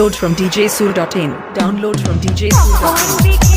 Download from djsoul.in. Download from djsoul.in.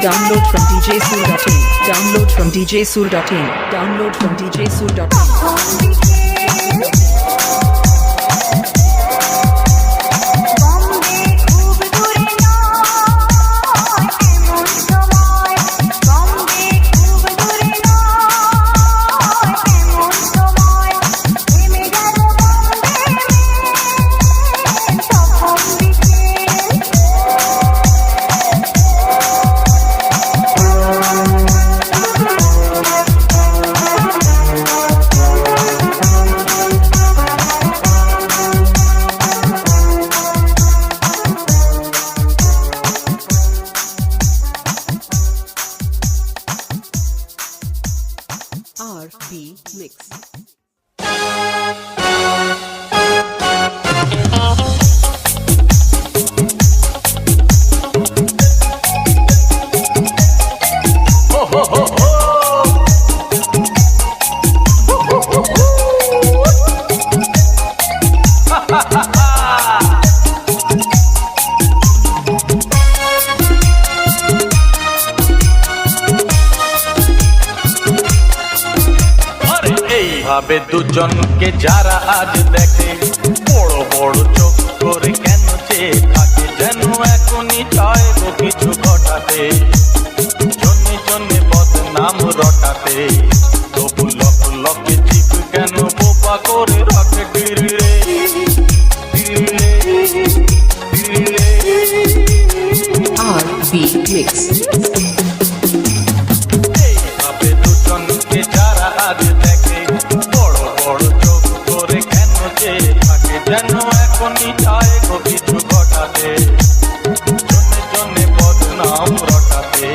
Download from djsoul.in. Download from djsoul.in. Download from djsoul.in. RB Mix. ভাবে দুজনকে যারা আজ দেখে বড় বড় চোখ করে কেন চেয়ে থাকে, যেন এখনই চায় কিছু ঘটাতে। জন্যে জন্যে বদনাম রটাতে। তবু লক লকে চিপ কেন বোবা করে রাখে ডিরে ডিরে ডিরে। RB Mix. এইভাবে দুজনকে যারা আজ দেখে বড় বড় চোখ করে কেন যে থাকে, যেন এখনই চায় গো কিছু ঘটাতে, জনে জনে বদনাম রটাতে।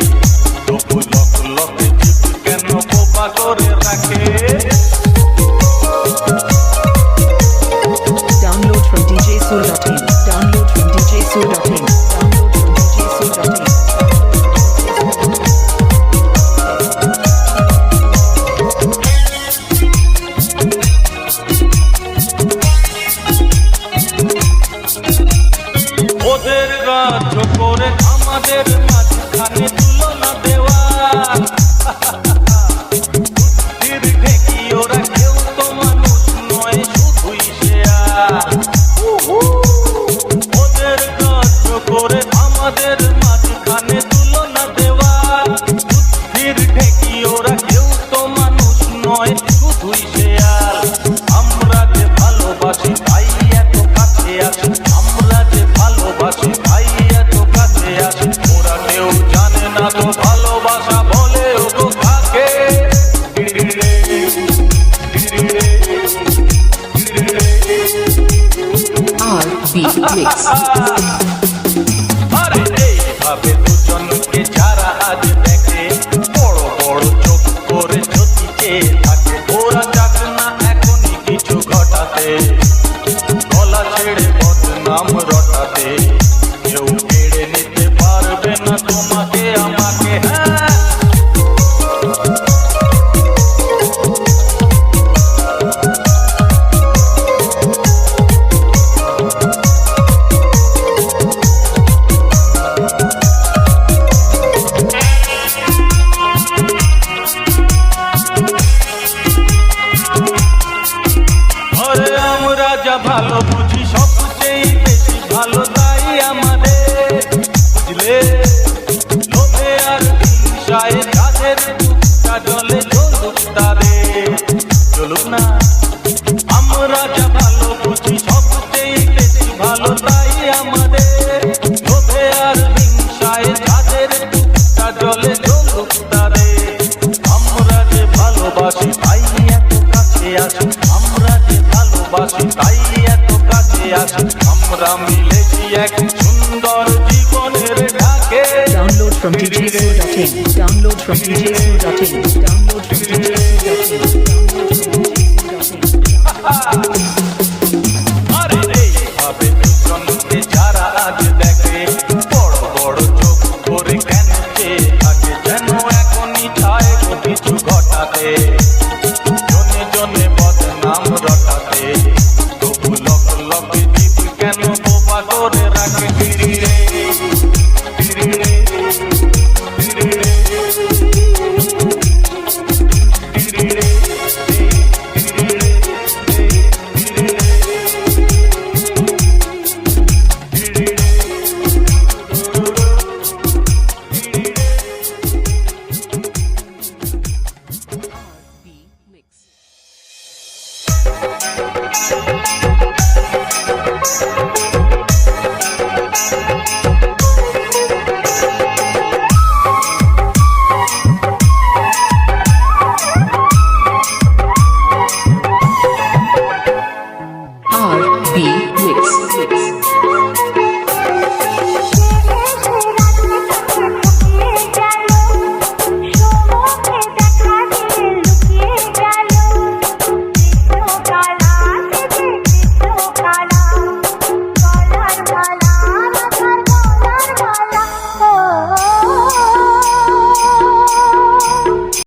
তবু লক লকে চিপ কেন বোবা করে রাখে। Download from djsoul.in. Download from djsoul.in. Download from djsoul.in. ওদের গাছ করে আমাদের মাঝখানে তুলনা দেওয়া, বুদ্ধির ঢেকি ওরা কেউ তো মানুষ নয় শুধুই শেয়াল। ওদের গাছ করে আমাদের মাঝখানে তুলনা দেওয়া, বুদ্ধির ঢেকি ওরা কেউ তো মানুষ নয় শুধুই শেয়াল। আমরা যে ভালোবাসি তাই এত কাছে আছি, আমরা যে ভালোবাসি তাই এত কাছে আছি। ওরা কেউ জানে না তো ভালোবাসা বলে ও তো থাকে ডিরে ডিরে ডিরে। RB Mix. আরে এইভাবে দুজনকে যারা আজ দেখে বড় বড় চোখ করে যদি চেয়ে থাকে, ওরা যাক না এখনই কিছু ঘটাতে, গলা ছেড়ে বদনাম রটাতে। কেউ কেড়ে নিতে পারবে না তোমাকে আমাকে। হ্যাঁ আরে আমরা যা ভালো বুঝি সবচেয়ে বেশি ভালো তাই আমাদের, বুঝলে? লোভে আর হিংসায় যাদের বুকটা জলে জ্বলুক তাদের, চলুক না। আমরা যা ভালো বুঝি সবচেয়ে বেশি ভালো তাই আমাদের, লোভে আর হিংসায় যাদের বুকটা জলে জ্বলুক তাদের। আমরা যে ভালোবাসি তাই এত কাছে আসি, আমরা যে ভালোবাসি তাই এত কাছে আসি। আমরা মিলেছি এক সুন্দর জীবনের ঢাকে। Download from djsoul.in. Download from djsoul.in. Download from djsoul.in. Download from djsoul.in. আরে এইভাবে দুজনকে যারা আজ দেখে বড় বড় চোখ করে কেন চেয়ে থাকে, যেন এখনই চায় গো কিছু ঘটাতে, জনে জনে বদনাম রটাতে। তবু লক লকে জীব কেন বোবা করে রাখে ডিরে ডিরে ডিরে ডিরে RB Mix.